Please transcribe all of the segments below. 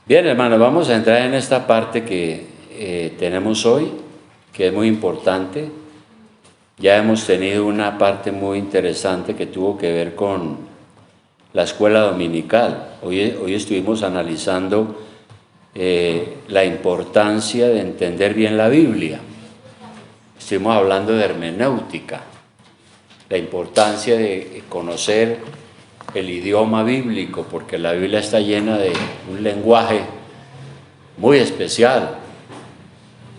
Bien, hermanos, vamos a entrar en esta parte que tenemos hoy, que es muy importante. Ya hemos tenido una parte muy interesante que tuvo que ver con la escuela dominical. Hoy estuvimos analizando la importancia de entender bien la Biblia. Estuvimos hablando de hermenéutica, la importancia de conocer el idioma bíblico, porque la Biblia está llena de un lenguaje muy especial.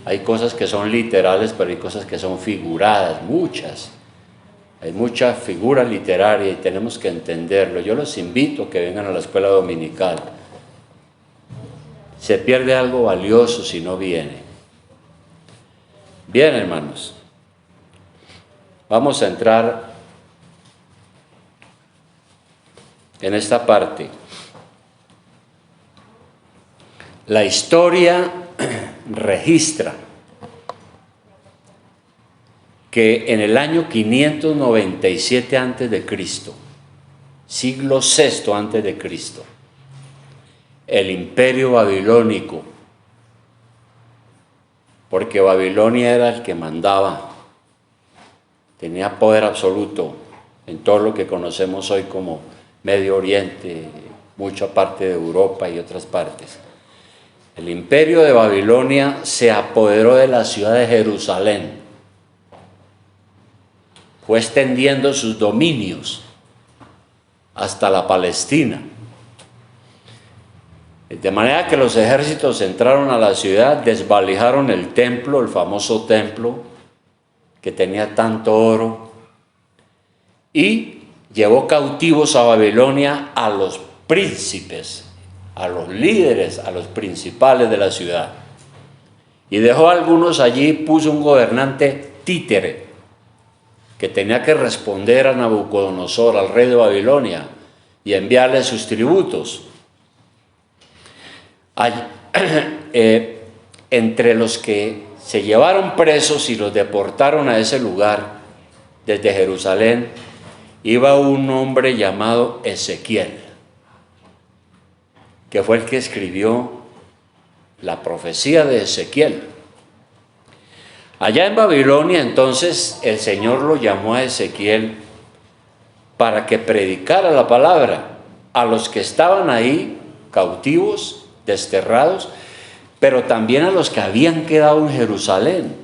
Hay cosas que son literales, pero hay cosas que son figuradas, muchas. Hay mucha figura literaria y tenemos que entenderlo. Yo los invito a que vengan a la escuela dominical. Se pierde algo valioso si no viene. Bien, hermanos, vamos a entrar en esta parte. La historia registra que en el año 597 a.C., siglo VI a.C., el imperio babilónico, porque Babilonia era el que mandaba, tenía poder absoluto en todo lo que conocemos hoy como Medio Oriente, mucha parte de Europa y otras partes. El imperio de Babilonia se apoderó de la ciudad de Jerusalén, fue extendiendo sus dominios hasta la Palestina. De manera que los ejércitos entraron a la ciudad, desvalijaron el templo, el famoso templo que tenía tanto oro, y llevó cautivos a Babilonia a los príncipes, a los líderes, a los principales de la ciudad. Y dejó a algunos allí, puso un gobernante títere, que tenía que responder a Nabucodonosor, al rey de Babilonia, y enviarle sus tributos. Entre los que se llevaron presos y los deportaron a ese lugar, desde Jerusalén, iba un hombre llamado Ezequiel, que fue el que escribió la profecía de Ezequiel. Allá en Babilonia, entonces, el Señor lo llamó a Ezequiel para que predicara la palabra a los que estaban ahí, cautivos, desterrados, pero también a los que habían quedado en Jerusalén,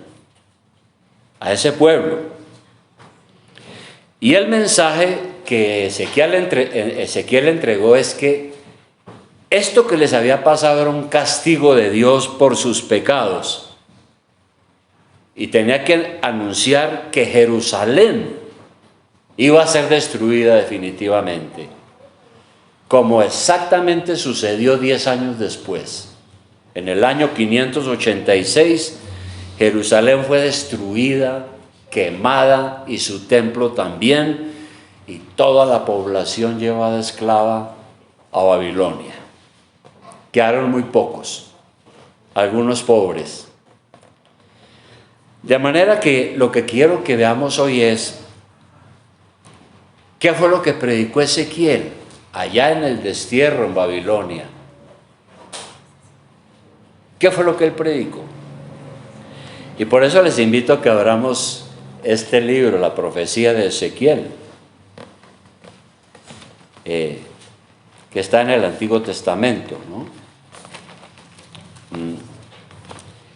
a ese pueblo. Y el mensaje que Ezequiel entregó es que esto que les había pasado era un castigo de Dios por sus pecados. Y tenía que anunciar que Jerusalén iba a ser destruida definitivamente, como exactamente sucedió 10 años después. En el año 586, Jerusalén fue destruida, quemada, y su templo también, y toda la población llevada esclava a Babilonia. Quedaron muy pocos, algunos pobres. De manera que lo que quiero que veamos hoy es, ¿qué fue lo que predicó Ezequiel allá en el destierro en Babilonia? ¿Qué fue lo que él predicó? Y por eso les invito a que abramos este libro, la profecía de Ezequiel, que está en el Antiguo Testamento, ¿no?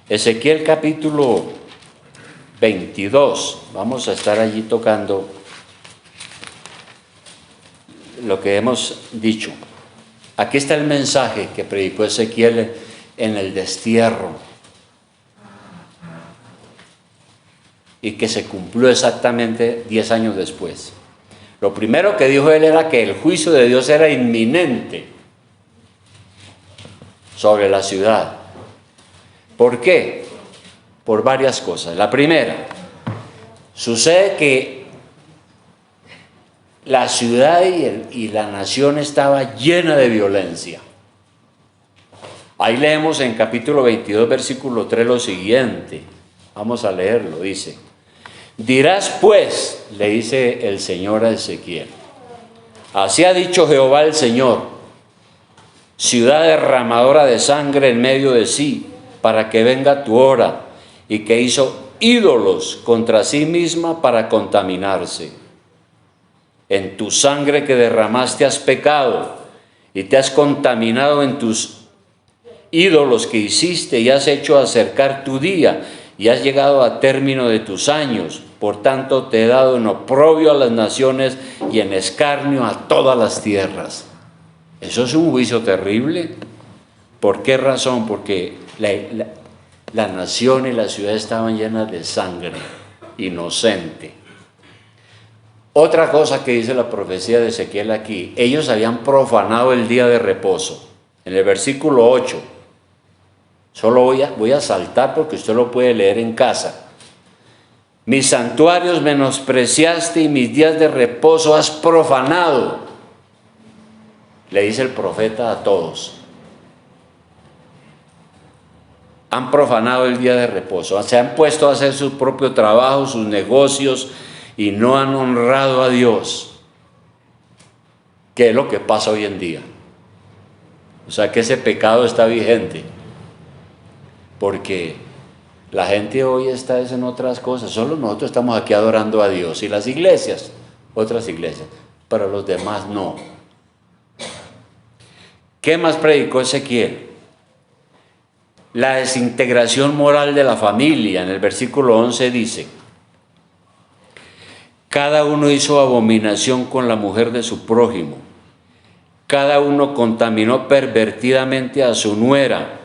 Ezequiel capítulo 22, vamos a estar allí tocando lo que hemos dicho. Aquí está el mensaje que predicó Ezequiel en el destierro y que se cumplió exactamente 10 años después. Lo primero que dijo él era que el juicio de Dios era inminente sobre la ciudad. ¿Por qué? Por varias cosas. La primera, sucede que la ciudad y la nación estaba llena de violencia. Ahí leemos en capítulo 22, versículo 3 lo siguiente. Vamos a leerlo, dice: dirás pues, le dice el Señor a Ezequiel, así ha dicho Jehová el Señor, ciudad derramadora de sangre en medio de sí, para que venga tu hora, y que hizo ídolos contra sí misma para contaminarse. En tu sangre que derramaste has pecado, y te has contaminado en tus ídolos que hiciste, y has hecho acercar tu día, y has llegado a término de tus años. Por tanto te he dado en oprobio a las naciones y en escarnio a todas las tierras. Eso es un juicio terrible. ¿Por qué razón? Porque la nación y la ciudad estaban llenas de sangre inocente. Otra cosa que dice la profecía de Ezequiel aquí: ellos habían profanado el día de reposo. En el versículo 8, solo voy a saltar porque usted lo puede leer en casa. Mis santuarios menospreciaste y mis días de reposo has profanado. Le dice el profeta a todos. Han profanado el día de reposo, se han puesto a hacer su propio trabajo, sus negocios, y no han honrado a Dios. ¿Qué es lo que pasa hoy en día? O sea que ese pecado está vigente, porque la gente hoy está en otras cosas. Solo nosotros estamos aquí adorando a Dios, y las iglesias, otras iglesias, pero los demás no. ¿Qué más predicó Ezequiel? La desintegración moral de la familia. En el versículo 11 dice: cada uno hizo abominación con la mujer de su prójimo, cada uno contaminó pervertidamente a su nuera,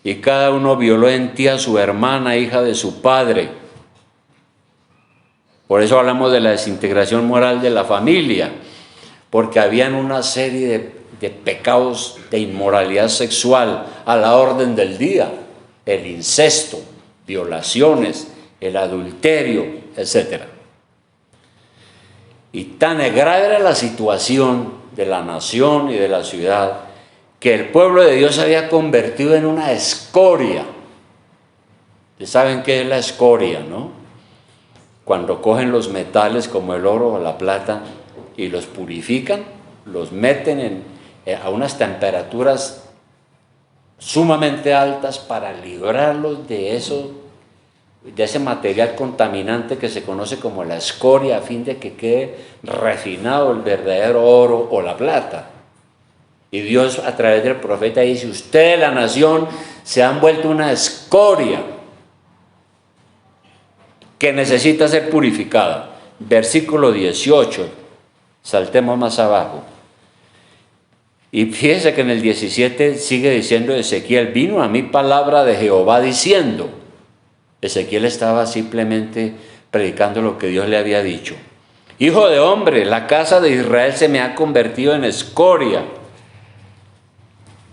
y cada uno violó en ti a su hermana, hija de su padre. Por eso hablamos de la desintegración moral de la familia, porque habían una serie de pecados de inmoralidad sexual a la orden del día: el incesto, violaciones, el adulterio, etc. Y tan grave era la situación de la nación y de la ciudad, que el pueblo de Dios se había convertido en una escoria. Ustedes saben qué es la escoria, ¿no? Cuando cogen los metales como el oro o la plata y los purifican, los meten a unas temperaturas sumamente altas para librarlos de ese material contaminante que se conoce como la escoria, a fin de que quede refinado el verdadero oro o la plata. Y Dios, a través del profeta, dice: ustedes, la nación, se han vuelto una escoria que necesita ser purificada. Versículo 18, saltemos más abajo. Y fíjese que en el 17 sigue diciendo Ezequiel: vino a mí palabra de Jehová diciendo. Ezequiel estaba simplemente predicando lo que Dios le había dicho. Hijo de hombre, la casa de Israel se me ha convertido en escoria.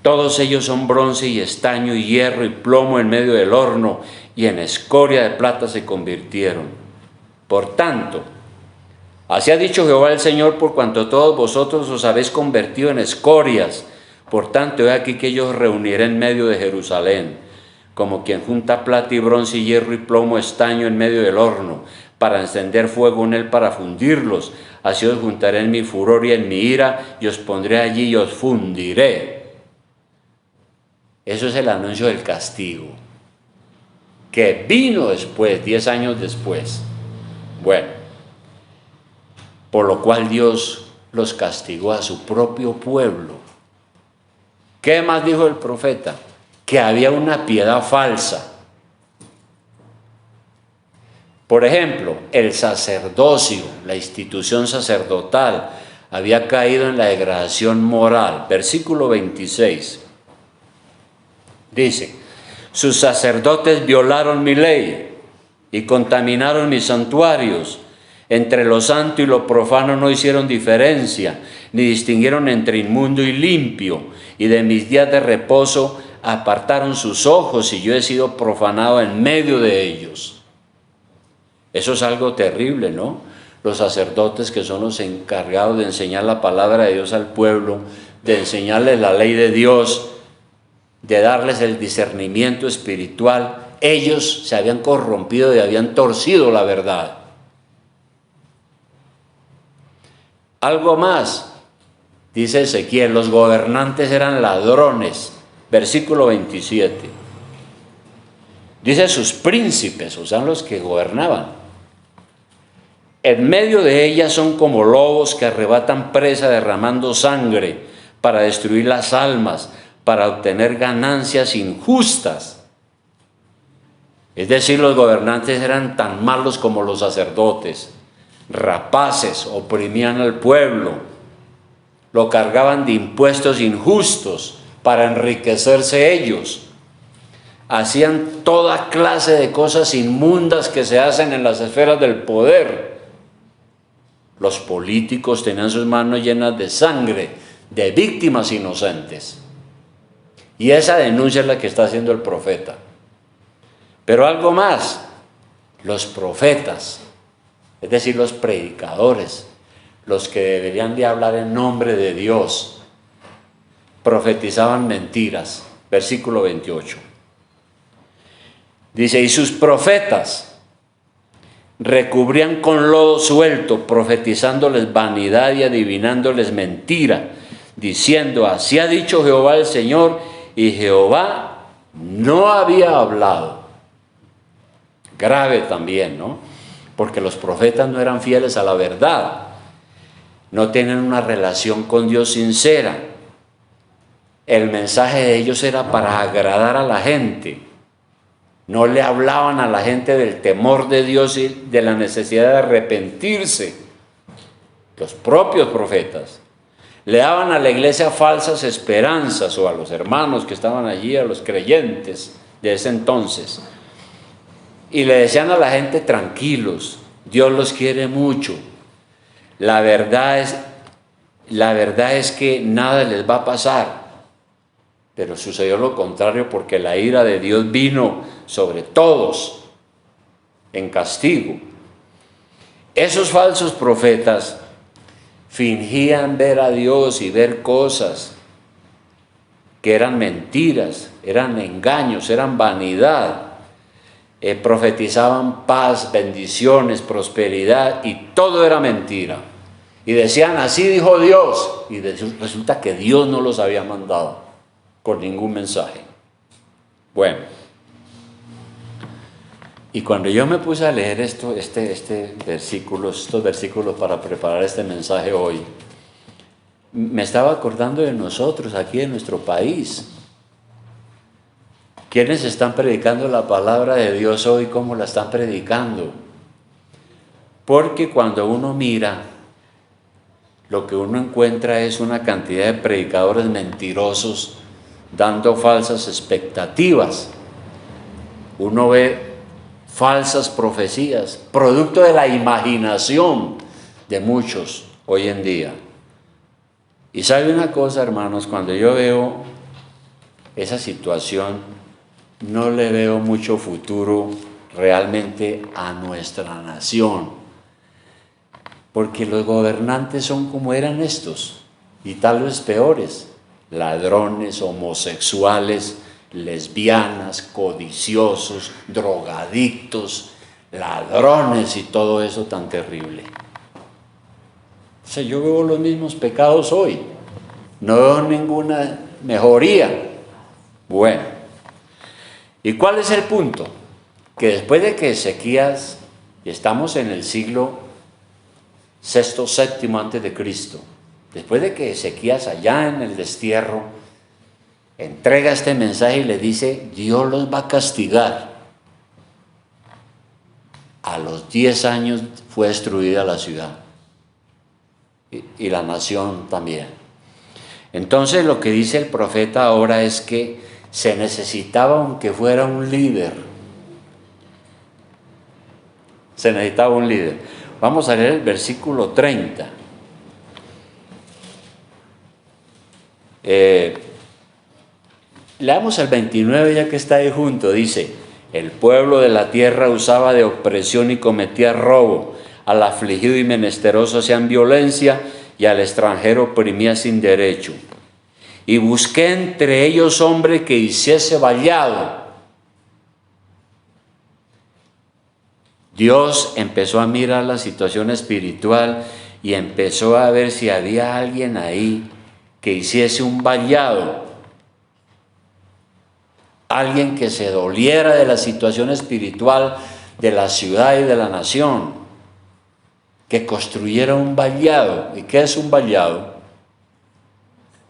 Todos ellos son bronce y estaño y hierro y plomo en medio del horno, y en escoria de plata se convirtieron. Por tanto, así ha dicho Jehová el Señor: por cuanto todos vosotros os habéis convertido en escorias, por tanto he aquí que yo os reuniré en medio de Jerusalén, como quien junta plata y bronce y hierro y plomo, estaño en medio del horno, para encender fuego en él para fundirlos. Así os juntaré en mi furor y en mi ira, y os pondré allí y os fundiré. Eso es el anuncio del castigo, que vino después, 10 años después. Bueno, por lo cual Dios los castigó a su propio pueblo. ¿Qué más dijo el profeta? Que había una piedad falsa. Por ejemplo, el sacerdocio, la institución sacerdotal, había caído en la degradación moral. Versículo 26. Dice: sus sacerdotes violaron mi ley y contaminaron mis santuarios. Entre lo santo y lo profano no hicieron diferencia, ni distinguieron entre inmundo y limpio, y de mis días de reposo apartaron sus ojos, y yo he sido profanado en medio de ellos. Eso es algo terrible, ¿no? Los sacerdotes, que son los encargados de enseñar la palabra de Dios al pueblo, de enseñarles la ley de Dios, de darles el discernimiento espiritual, ellos se habían corrompido y habían torcido la verdad. Algo más: Dice Ezequiel, los gobernantes eran ladrones. Versículo 27. Dice sus príncipes, o sea, los que gobernaban. En medio de ellas son como lobos que arrebatan presa derramando sangre para destruir las almas, para obtener ganancias injustas. Es decir, los gobernantes eran tan malos como los sacerdotes, rapaces, oprimían al pueblo, lo cargaban de impuestos injustos para enriquecerse ellos. Hacían toda clase de cosas inmundas que se hacen en las esferas del poder. Los políticos tenían sus manos llenas de sangre, de víctimas inocentes. Y esa denuncia es la que está haciendo el profeta. Pero algo más, los profetas, es decir, los predicadores, los que deberían de hablar en nombre de Dios, profetizaban mentiras. Versículo 28. Dice, y sus profetas recubrían con lodo suelto, profetizándoles vanidad y adivinándoles mentira, diciendo, así ha dicho Jehová el Señor, y Jehová no había hablado. Grave también, ¿no? Porque los profetas no eran fieles a la verdad, no tenían una relación con Dios sincera. El mensaje de ellos era para agradar a la gente. No le hablaban a la gente del temor de Dios y de la necesidad de arrepentirse. Los propios profetas le daban a la iglesia falsas esperanzas, o a los hermanos que estaban allí, a los creyentes de ese entonces. Y le decían a la gente, tranquilos, Dios los quiere mucho. La verdad es que nada les va a pasar. Pero sucedió lo contrario, porque la ira de Dios vino sobre todos en castigo. Esos falsos profetas fingían ver a Dios y ver cosas que eran mentiras, eran engaños, eran vanidad. Profetizaban paz, bendiciones, prosperidad, y todo era mentira. Y decían, así dijo Dios, y resulta que Dios no los había mandado con ningún mensaje. Bueno, y cuando yo me puse a leer estos versículos para preparar este mensaje hoy, me estaba acordando de nosotros aquí en nuestro país. ¿Quiénes están predicando la palabra de Dios hoy? ¿Cómo la están predicando? Porque cuando uno mira, lo que uno encuentra es una cantidad de predicadores mentirosos dando falsas expectativas. Uno ve falsas profecías, producto de la imaginación de muchos hoy en día. Y sabe una cosa, hermanos, cuando yo veo esa situación, no le veo mucho futuro realmente a nuestra nación, porque los gobernantes son como eran estos, y tal vez peores: ladrones, homosexuales, lesbianas, codiciosos, drogadictos, ladrones y todo eso tan terrible. O sea, yo veo los mismos pecados hoy, no veo ninguna mejoría. Bueno, ¿y cuál es el punto? Que después de que Ezequías, y estamos en el siglo VI, VII antes de Cristo, después de que Ezequías allá en el destierro entrega este mensaje y le dice, Dios los va a castigar. A los 10 años fue destruida la ciudad y la nación también. Entonces lo que dice el profeta ahora es que se necesitaba, aunque fuera un líder, se necesitaba un líder. Vamos a leer el versículo 30. Leamos el 29 ya que está ahí junto. Dice, el pueblo de la tierra usaba de opresión y cometía robo, al afligido y menesteroso hacían violencia, y al extranjero oprimía sin derecho. Y busqué entre ellos hombre que hiciese vallado. Dios empezó a mirar la situación espiritual y empezó a ver si había alguien ahí que hiciese un vallado, alguien que se doliera de la situación espiritual de la ciudad y de la nación, que construyera un vallado. ¿Y qué es un vallado?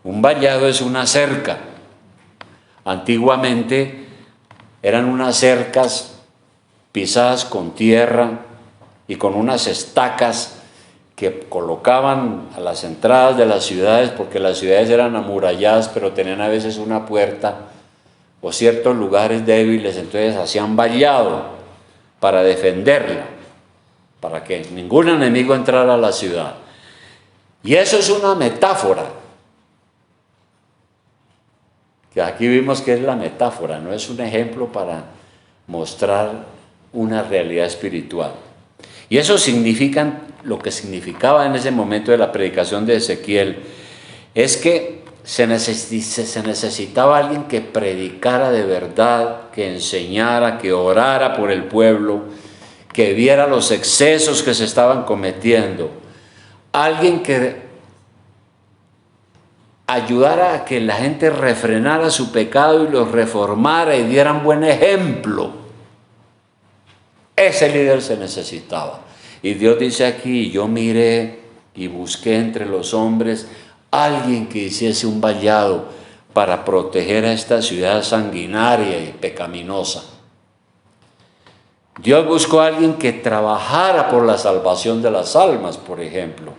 Un vallado es una cerca. Antiguamente eran unas cercas pisadas con tierra y con unas estacas que colocaban a las entradas de las ciudades, porque las ciudades eran amuralladas, pero tenían a veces una puerta o ciertos lugares débiles, entonces hacían vallado para defenderla, para que ningún enemigo entrara a la ciudad. Y eso es una metáfora, que aquí vimos que es la metáfora, no es un ejemplo para mostrar una realidad espiritual. Y eso significa, lo que significaba en ese momento de la predicación de Ezequiel, es que se necesitaba alguien que predicara de verdad, que enseñara, que orara por el pueblo, que viera los excesos que se estaban cometiendo. Alguien que ayudara a que la gente refrenara su pecado y los reformara y dieran buen ejemplo. Ese líder se necesitaba. Y Dios dice aquí, yo miré y busqué entre los hombres alguien que hiciese un vallado para proteger a esta ciudad sanguinaria y pecaminosa. Dios buscó a alguien que trabajara por la salvación de las almas, por ejemplo.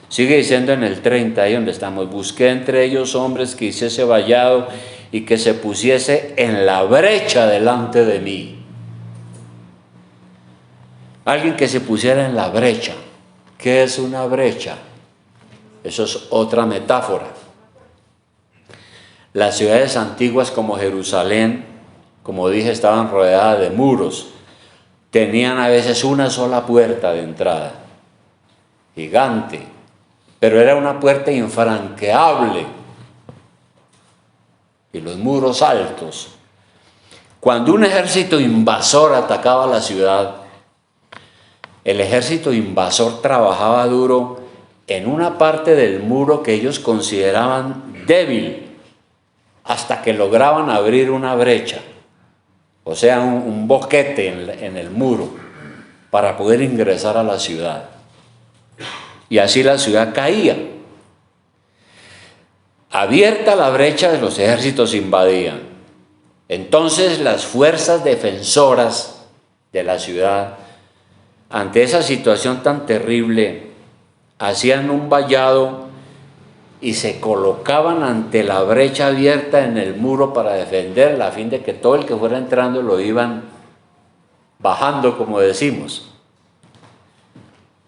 Sigue diciendo en el 30, ahí donde estamos, busqué entre ellos hombres que hiciese vallado y que se pusiese en la brecha delante de mí. Alguien que se pusiera en la brecha. ¿Qué es una brecha? Eso es otra metáfora. Las ciudades antiguas como Jerusalén, como dije, estaban rodeadas de muros. Tenían a veces una sola puerta de entrada, gigante, pero era una puerta infranqueable. Y los muros altos. Cuando un ejército invasor atacaba la ciudad, el ejército invasor trabajaba duro en una parte del muro que ellos consideraban débil, hasta que lograban abrir una brecha, o sea, un boquete en el muro, para poder ingresar a la ciudad. Y así la ciudad caía. Abierta la brecha, los ejércitos invadían. Entonces las fuerzas defensoras de la ciudad, ante esa situación tan terrible, hacían un vallado y se colocaban ante la brecha abierta en el muro para defenderla, a fin de que todo el que fuera entrando lo iban bajando, como decimos.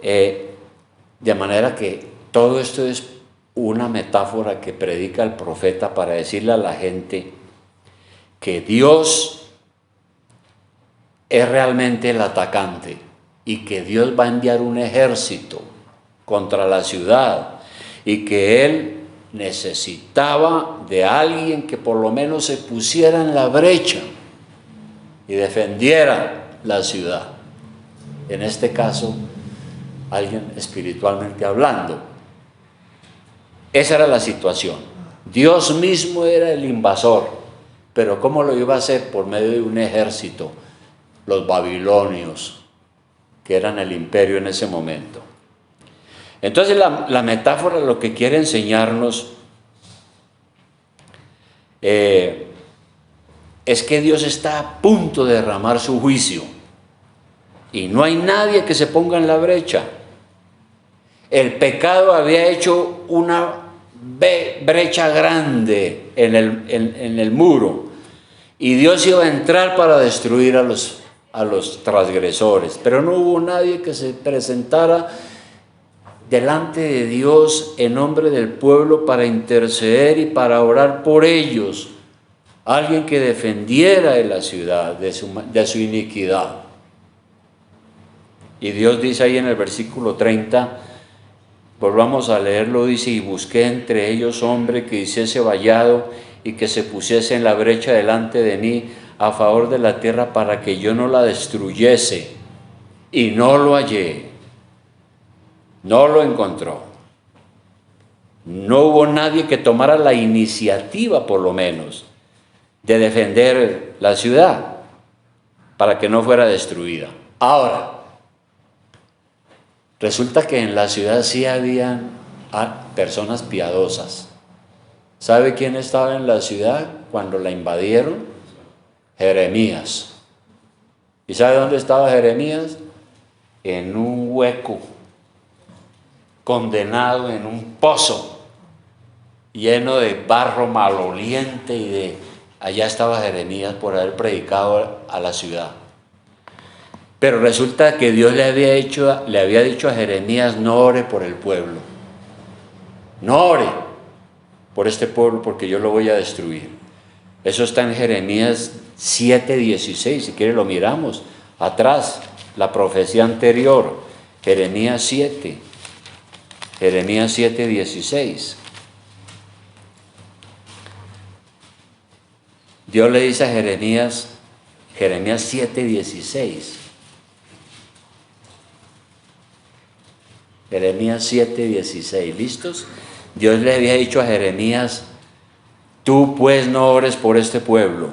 De manera que todo esto es una metáfora que predica el profeta para decirle a la gente que Dios es realmente el atacante y que Dios va a enviar un ejército contra la ciudad y que Él necesitaba de alguien que por lo menos se pusiera en la brecha y defendiera la ciudad. En este caso, alguien espiritualmente hablando. Esa era la situación. Dios mismo era el invasor, pero ¿cómo lo iba a hacer? Por medio de un ejército, los babilonios, que eran el imperio en ese momento. Entonces la metáfora lo que quiere enseñarnos es que Dios está a punto de derramar su juicio y no hay nadie que se ponga en la brecha. El pecado había hecho una brecha grande en el muro y Dios iba a entrar para destruir a los transgresores, pero no hubo nadie que se presentara delante de Dios en nombre del pueblo para interceder y para orar por ellos, alguien que defendiera de la ciudad, de su iniquidad. Y Dios dice ahí en el versículo 30, volvamos a leerlo, dice, y busqué entre ellos hombre que hiciese vallado y que se pusiese en la brecha delante de mí a favor de la tierra para que yo no la destruyese, y no lo hallé. No lo encontró. No hubo nadie que tomara la iniciativa, por lo menos, de defender la ciudad para que no fuera destruida. Ahora, resulta que en la ciudad sí habían personas piadosas. ¿Sabe quién estaba en la ciudad cuando la invadieron? Jeremías. ¿Y sabe dónde estaba Jeremías? En un hueco, condenado en un pozo, lleno de barro maloliente y de... Allá estaba Jeremías por haber predicado a la ciudad. Pero resulta que Dios le había dicho a Jeremías: no ore por el pueblo. No ore por este pueblo porque yo lo voy a destruir. Eso está en Jeremías 7:16, si quiere lo miramos. Atrás, la profecía anterior, Jeremías 7:16. Dios le dice a Jeremías 7:16. Jeremías 7:16, ¿listos? Dios le había dicho a Jeremías: tú pues no ores por este pueblo,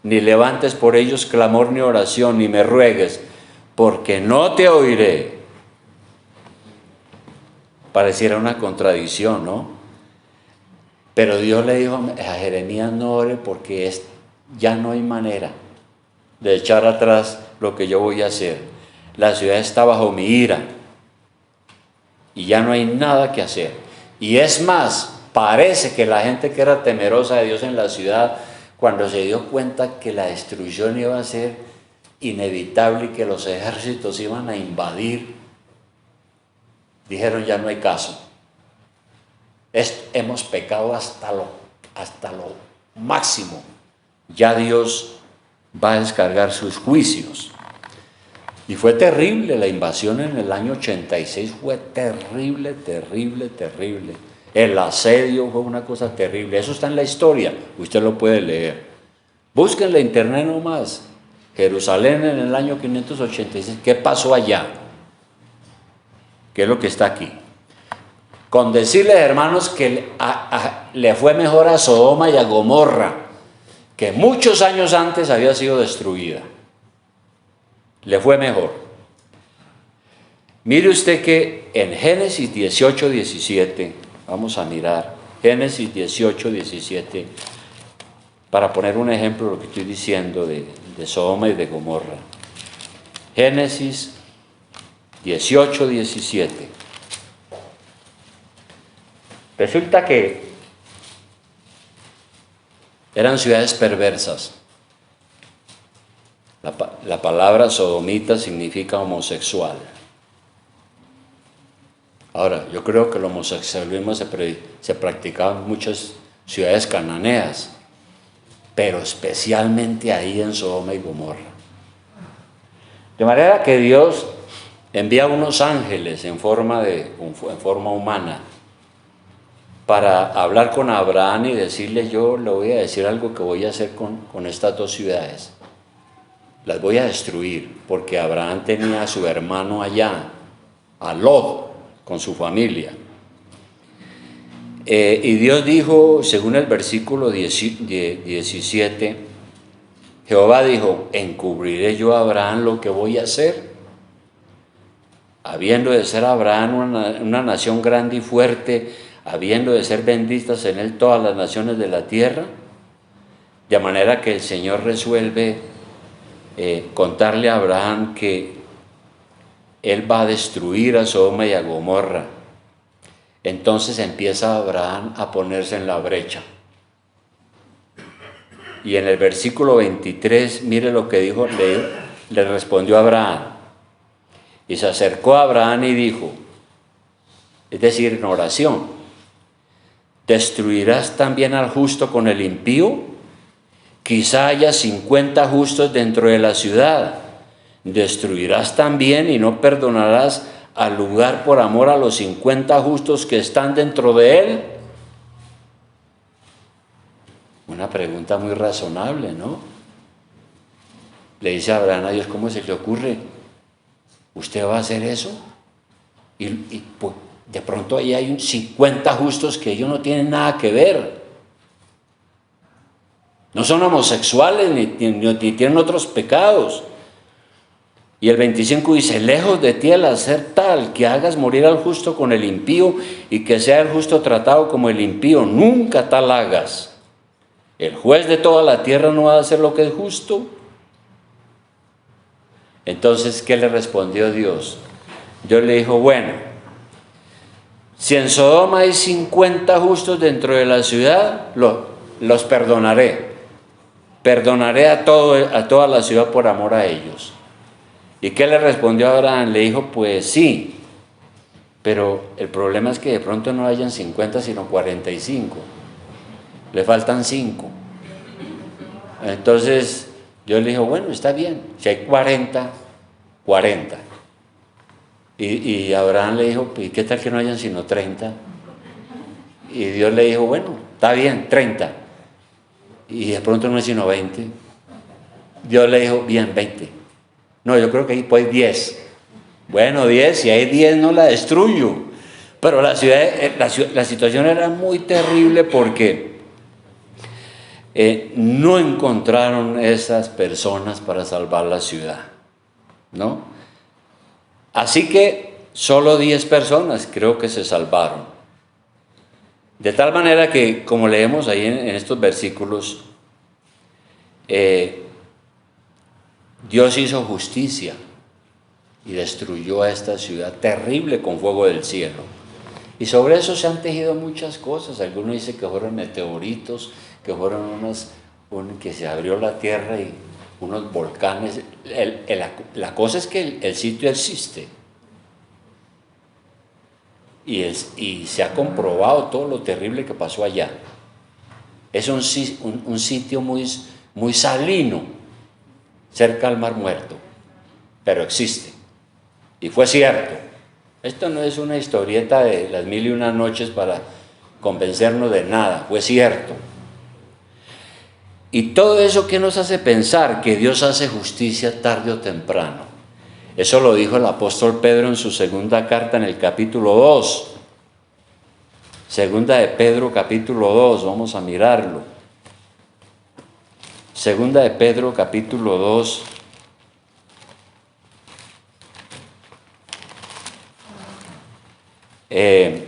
ni levantes por ellos clamor ni oración, ni me ruegues, porque no te oiré. Pareciera una contradicción, ¿no? Pero Dios le dijo a Jeremías: no ore porque ya no hay manera de echar atrás lo que yo voy a hacer. La ciudad está bajo mi ira y ya no hay nada que hacer. Y es más, parece que la gente que era temerosa de Dios en la ciudad, cuando se dio cuenta que la destrucción iba a ser inevitable y que los ejércitos iban a invadir, dijeron: ya no hay caso. Hemos pecado hasta lo máximo. Ya Dios va a descargar sus juicios. Y fue terrible la invasión en el año 86, fue terrible. El asedio fue una cosa terrible. Eso está en la historia, usted lo puede leer. Busquen en la internet nomás. Jerusalén en el año 586, ¿qué pasó allá? ¿Qué es lo que está aquí? Con decirles, hermanos, que le fue mejor a Sodoma y a Gomorra, que muchos años antes había sido destruida. Le fue mejor. Mire usted que en Génesis 18:17, vamos a mirar, Génesis 18:17, para poner un ejemplo de lo que estoy diciendo de Sodoma y de Gomorra. Génesis 18:17. Resulta que eran ciudades perversas. La palabra sodomita significa homosexual. Ahora, yo creo que el homosexualismo se practicaba en muchas ciudades cananeas, pero especialmente ahí en Sodoma y Gomorra. De manera que Dios envía unos ángeles en forma humana para hablar con Abraham y decirle: yo le voy a decir algo que voy a hacer con estas dos ciudades. Las voy a destruir, porque Abraham tenía a su hermano allá, a Lot, con su familia. Y Dios dijo, según el versículo 17, Jehová dijo: ¿encubriré yo a Abraham lo que voy a hacer? Habiendo de ser Abraham una nación grande y fuerte, habiendo de ser benditas en él todas las naciones de la tierra. De manera que el Señor resuelve contarle a Abraham que él va a destruir a Sodoma y a Gomorra. Entonces empieza Abraham a ponerse en la brecha. Y en el versículo 23, mire lo que dijo, le respondió Abraham. Y se acercó a Abraham y dijo, es decir, en oración: ¿destruirás también al justo con el impío? Quizá haya 50 justos dentro de la ciudad. ¿Destruirás también y no perdonarás al lugar por amor a los 50 justos que están dentro de él? Una pregunta muy razonable, ¿no? Le dice Abraham a Dios: ¿cómo se le ocurre? ¿Usted va a hacer eso? Y pues, De pronto ahí hay 50 justos que ellos no tienen nada que ver. No son homosexuales ni tienen otros pecados. Y el 25 dice, lejos de ti el hacer tal, que hagas morir al justo con el impío y que sea el justo tratado como el impío. Nunca tal hagas. El juez de toda la tierra no va a hacer lo que es justo. Entonces, ¿qué le respondió Dios? Dios le dijo, bueno, si en Sodoma hay 50 justos dentro de la ciudad, los perdonaré. Perdonaré a toda la ciudad por amor a ellos. ¿Y qué le respondió Abraham? Le dijo, pues sí, pero el problema es que de pronto no hayan 50 sino 45. Le faltan 5. Entonces Dios le dijo, bueno, está bien, si hay 40, 40. Y Abraham le dijo, ¿y qué tal que no hayan sino 30? Y Dios le dijo, bueno, está bien, 30. Y de pronto no es sino 20. Dios le dijo, bien, 20. No, yo creo que ahí pues 10. Bueno, 10, si hay 10 no la destruyo. Pero la situación era muy terrible porque no encontraron esas personas para salvar la ciudad, ¿no? Así que solo 10 personas creo que se salvaron. De tal manera que, como leemos ahí en estos versículos, Dios hizo justicia y destruyó a esta ciudad terrible con fuego del cielo. Y sobre eso se han tejido muchas cosas. Algunos dicen que fueron meteoritos, que fueron que se abrió la tierra y unos volcanes. La cosa es que el sitio existe. Y se ha comprobado todo lo terrible que pasó allá. Es un sitio muy salino, cerca al Mar Muerto, pero existe. Y fue cierto. Esto no es una historieta de las 1001 noches para convencernos de nada, fue cierto. Y todo eso que nos hace pensar que Dios hace justicia tarde o temprano. Eso lo dijo el apóstol Pedro en su segunda carta en el capítulo 2. Segunda de Pedro capítulo 2, vamos a mirarlo. Segunda de Pedro capítulo 2. El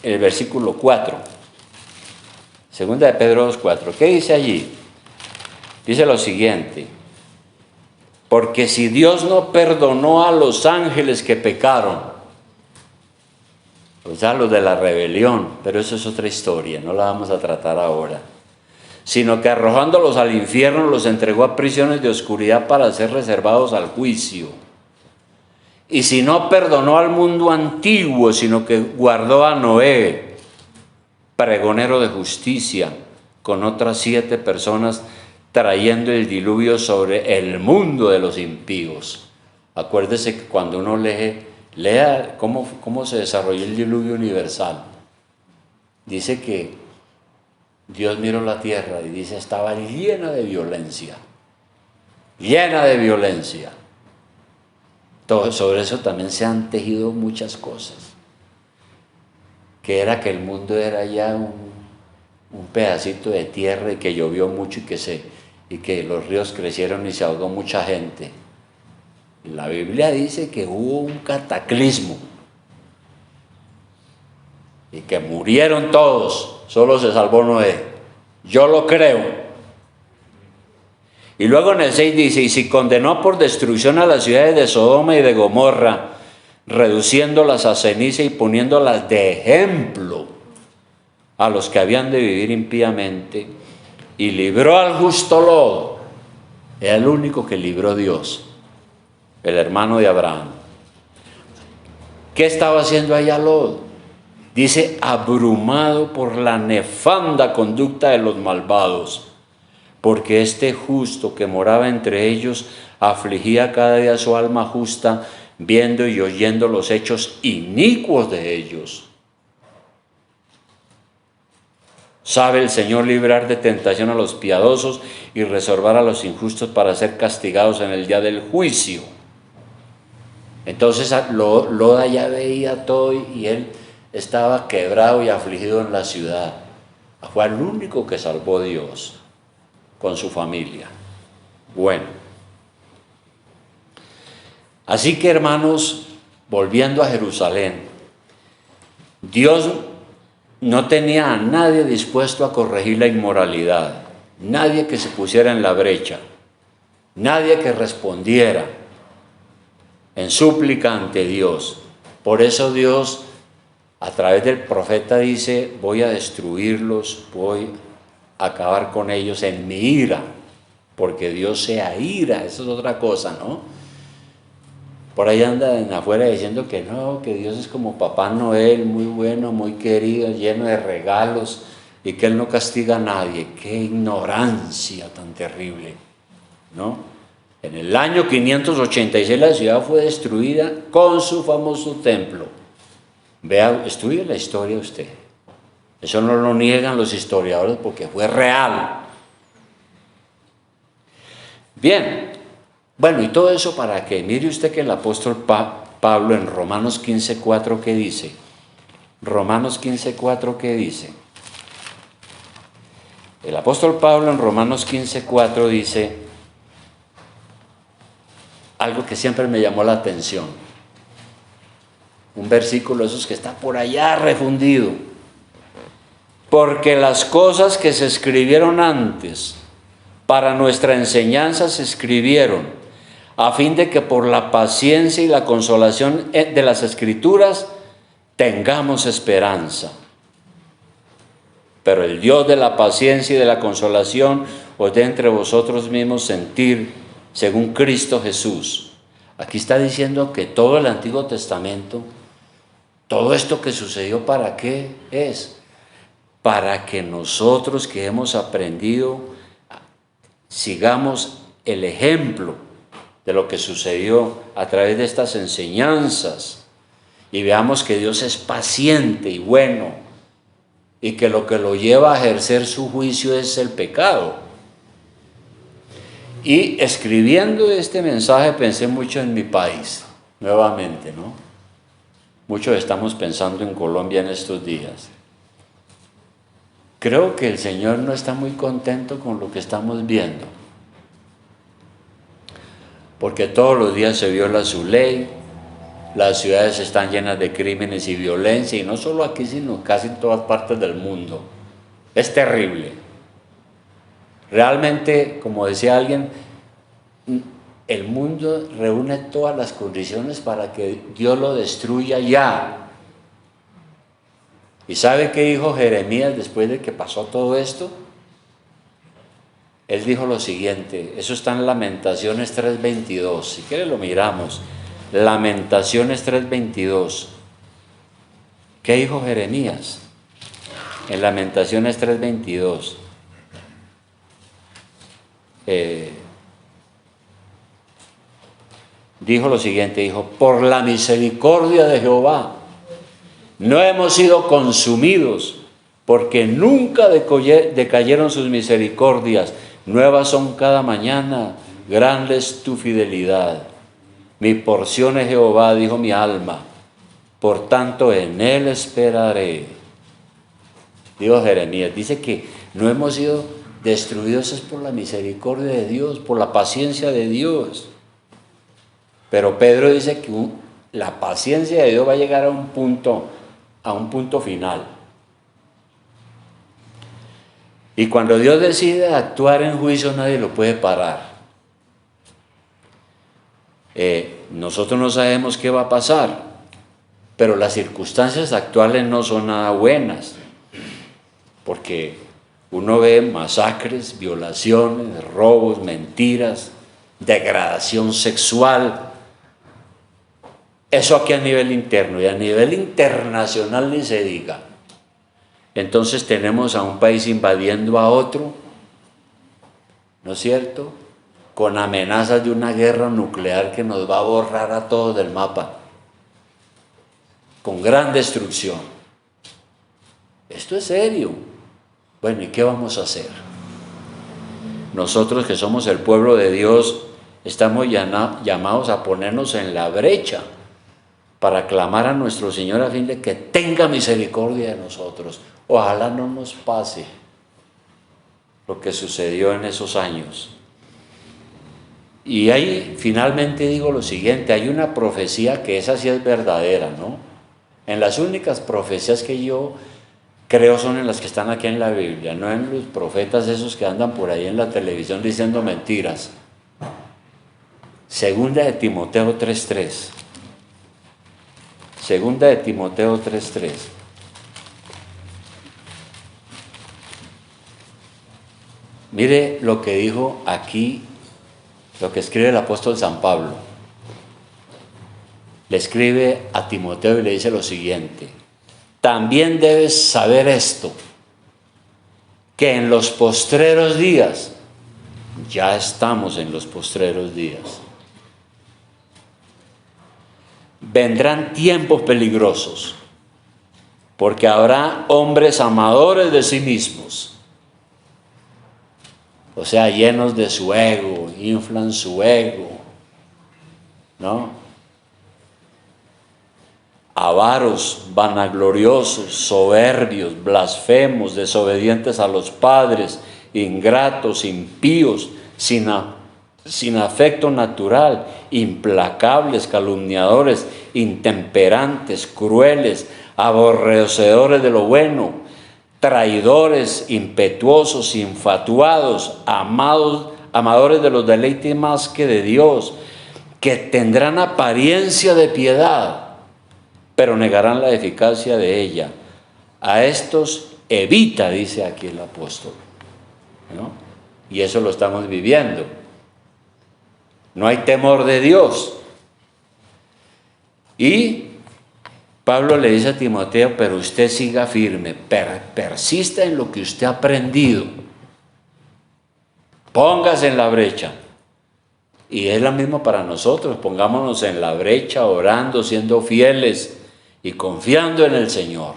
versículo 4. Segunda de Pedro 2, 4. ¿Qué dice allí? Dice lo siguiente. Porque si Dios no perdonó a los ángeles que pecaron, pues a los de la rebelión, pero eso es otra historia, no la vamos a tratar ahora, sino que arrojándolos al infierno los entregó a prisiones de oscuridad para ser reservados al juicio. Y si no perdonó al mundo antiguo, sino que guardó a Noé, pregonero de justicia, con otras 7 personas, trayendo el diluvio sobre el mundo de los impíos. Acuérdese que cuando uno lea cómo se desarrolló el diluvio universal. Dice que Dios miró la tierra y dice, estaba llena de violencia. Llena de violencia. Todo, sobre eso también se han tejido muchas cosas. Que era que el mundo era ya un pedacito de tierra y que llovió mucho y que los ríos crecieron y se ahogó mucha gente. La Biblia dice que hubo un cataclismo y que murieron todos, solo se salvó Noé. Yo lo creo. Y luego en el 6 dice, y si condenó por destrucción a las ciudades de Sodoma y de Gomorra, reduciéndolas a ceniza y poniéndolas de ejemplo a los que habían de vivir impíamente, y libró al justo Lot, era el único que libró Dios, el hermano de Abraham. ¿Qué estaba haciendo allá Lot? Dice, abrumado por la nefanda conducta de los malvados, porque este justo que moraba entre ellos afligía cada día su alma justa, viendo y oyendo los hechos inicuos de ellos. Sabe el Señor librar de tentación a los piadosos y reservar a los injustos para ser castigados en el día del juicio. Entonces Loda ya veía todo y él estaba quebrado y afligido en la ciudad. Fue el único que salvó Dios con su familia. Bueno, así que hermanos, volviendo a Jerusalén, Dios no tenía a nadie dispuesto a corregir la inmoralidad, nadie que se pusiera en la brecha, nadie que respondiera en súplica ante Dios. Por eso Dios, a través del profeta, dice: voy a destruirlos, voy a acabar con ellos en mi ira, porque Dios se aira. Eso es otra cosa, ¿no? Por ahí andan afuera diciendo que no, que Dios es como Papá Noel, muy bueno, muy querido, lleno de regalos, y que Él no castiga a nadie. ¡Qué ignorancia tan terrible!, ¿no? En el año 586 la ciudad fue destruida con su famoso templo. Vea, estudie la historia usted. Eso no lo niegan los historiadores porque fue real. Bien, bueno, y todo eso para qué. Mire usted que el apóstol Pablo en Romanos 15:4, ¿qué dice? Romanos 15:4, ¿qué dice? El apóstol Pablo en Romanos 15:4 dice algo que siempre me llamó la atención. Un versículo esos que está por allá refundido. Porque las cosas que se escribieron antes para nuestra enseñanza se escribieron, a fin de que por la paciencia y la consolación de las Escrituras tengamos esperanza. Pero el Dios de la paciencia y de la consolación os dé entre vosotros mismos sentir según Cristo Jesús. Aquí está diciendo que todo el Antiguo Testamento, todo esto que sucedió, ¿para qué es? Para que nosotros que hemos aprendido sigamos el ejemplo de lo que sucedió a través de estas enseñanzas y veamos que Dios es paciente y bueno y que lo lleva a ejercer su juicio es el pecado. Y escribiendo este mensaje pensé mucho en mi país, nuevamente, ¿no? Muchos estamos pensando en Colombia en estos días. Creo que el Señor no está muy contento con lo que estamos viendo, porque todos los días se viola su ley, las ciudades están llenas de crímenes y violencia, y no solo aquí, sino casi en todas partes del mundo. Es terrible. Realmente, como decía alguien, el mundo reúne todas las condiciones para que Dios lo destruya ya. ¿Y sabe qué dijo Jeremías después de que pasó todo esto? Él dijo lo siguiente, eso está en Lamentaciones 3:22, si quiere lo miramos. Lamentaciones 3:22. ¿Qué dijo Jeremías? En Lamentaciones 3:22. Dijo lo siguiente, dijo: por la misericordia de Jehová no hemos sido consumidos, porque nunca decayeron sus misericordias, nuevas son cada mañana, grande es tu fidelidad. Mi porción es Jehová, dijo mi alma, por tanto en él esperaré. Dijo Jeremías, dice que no hemos sido destruidos es por la misericordia de Dios, por la paciencia de Dios. Pero Pedro dice que la paciencia de Dios va a llegar a un punto final. Y cuando Dios decide actuar en juicio, nadie lo puede parar. Nosotros no sabemos qué va a pasar, pero las circunstancias actuales no son nada buenas, porque uno ve masacres, violaciones, robos, mentiras, degradación sexual. Eso aquí a nivel interno, y a nivel internacional ni se diga. Entonces tenemos a un país invadiendo a otro, ¿no es cierto?, con amenazas de una guerra nuclear que nos va a borrar a todos del mapa, con gran destrucción. Esto es serio. Bueno, ¿y qué vamos a hacer? Nosotros que somos el pueblo de Dios, estamos llamados a ponernos en la brecha para clamar a nuestro Señor a fin de que tenga misericordia de nosotros. Ojalá no nos pase lo que sucedió en esos años. Y ahí finalmente digo lo siguiente, hay una profecía que esa sí es verdadera, ¿no? En las únicas profecías que yo creo son en las que están aquí en la Biblia, no en los profetas esos que andan por ahí en la televisión diciendo mentiras. Segunda de Timoteo 3:3. Segunda de Timoteo 3:3. Mire lo que dijo aquí, lo que escribe el apóstol San Pablo. Le escribe a Timoteo y le dice lo siguiente: también debes saber esto, que en los postreros días, ya estamos en los postreros días, vendrán tiempos peligrosos, porque habrá hombres amadores de sí mismos, o sea, llenos de su ego, inflan su ego, ¿no? Avaros, vanagloriosos, soberbios, blasfemos, desobedientes a los padres, ingratos, impíos, sin afecto natural, implacables, calumniadores, intemperantes, crueles, aborrecedores de lo bueno, traidores, impetuosos, infatuados, amadores de los deleites más que de Dios, que tendrán apariencia de piedad, pero negarán la eficacia de ella. A estos evita, dice aquí el apóstol, ¿no? Y eso lo estamos viviendo. No hay temor de Dios. Y Pablo le dice a Timoteo, pero usted siga firme, persista en lo que usted ha aprendido, póngase en la brecha. Y es lo mismo para nosotros, pongámonos en la brecha, orando, siendo fieles y confiando en el Señor.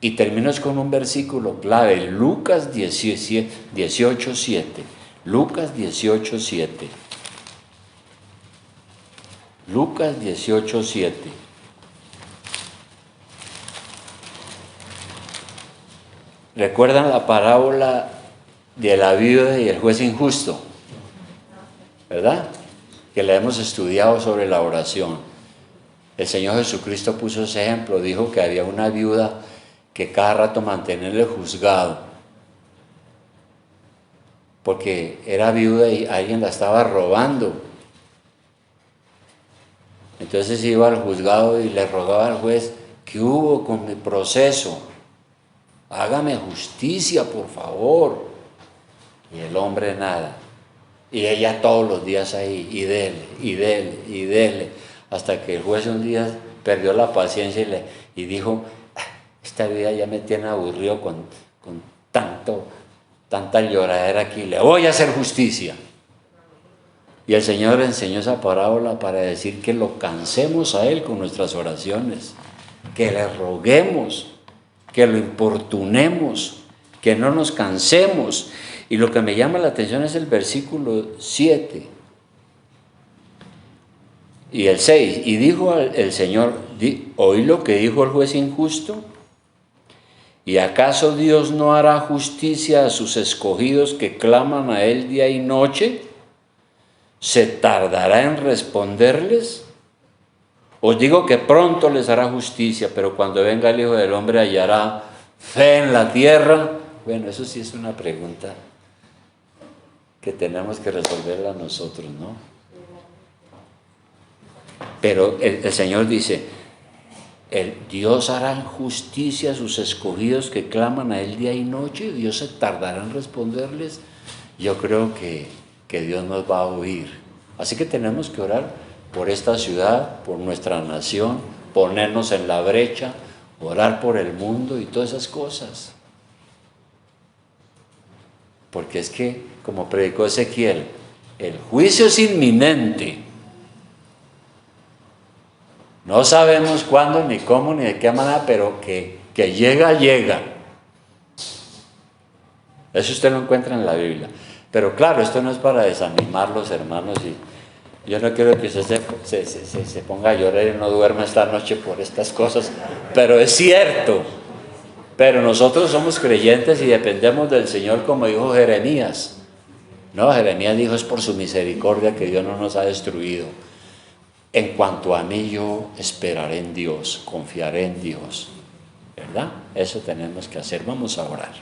Y termino con un versículo clave, Lucas 18:7. Lucas 18:7. Lucas 18:7. ¿Recuerdan la parábola de la viuda y el juez injusto? ¿Verdad? Que la hemos estudiado sobre la oración. El Señor Jesucristo puso ese ejemplo, dijo que había una viuda que cada rato mantenerle juzgado, porque era viuda y alguien la estaba robando. Entonces iba al juzgado y le rogaba al juez: ¿qué hubo con mi proceso? Hágame justicia, por favor. Y el hombre nada. Y ella todos los días ahí, y dele, hasta que el juez un día perdió la paciencia y dijo: esta vida ya me tiene aburrido con tanta lloradera aquí, le voy a hacer justicia. Y el Señor enseñó esa parábola para decir que lo cansemos a Él con nuestras oraciones, que le roguemos, que lo importunemos, que no nos cansemos. Y lo que me llama la atención es el versículo 7 y el 6. Y dijo el Señor: ¿oí lo que dijo el juez injusto? ¿Y acaso Dios no hará justicia a sus escogidos que claman a Él día y noche? ¿Se tardará en responderles? Os digo que pronto les hará justicia, pero cuando venga el Hijo del Hombre, ¿hallará fe en la tierra? Bueno, eso sí es una pregunta que tenemos que resolverla nosotros, ¿no? Pero el Señor dice: Dios hará justicia a sus escogidos que claman a Él día y noche. ¿Dios se tardará en responderles? Yo creo que Dios nos va a oír. Así que tenemos que orar por esta ciudad, por nuestra nación, ponernos en la brecha, orar por el mundo y todas esas cosas. Porque es que, como predicó Ezequiel, el juicio es inminente. No sabemos cuándo, ni cómo, ni de qué manera, pero que llega, llega. Eso usted lo encuentra en la Biblia. Pero claro, esto no es para desanimar los hermanos Yo no quiero que usted se ponga a llorar y no duerma esta noche por estas cosas, pero es cierto. Pero nosotros somos creyentes y dependemos del Señor, como dijo Jeremías. No, Jeremías dijo, es por su misericordia que Dios no nos ha destruido. En cuanto a mí, yo esperaré en Dios, confiaré en Dios, ¿verdad? Eso tenemos que hacer. Vamos a orar.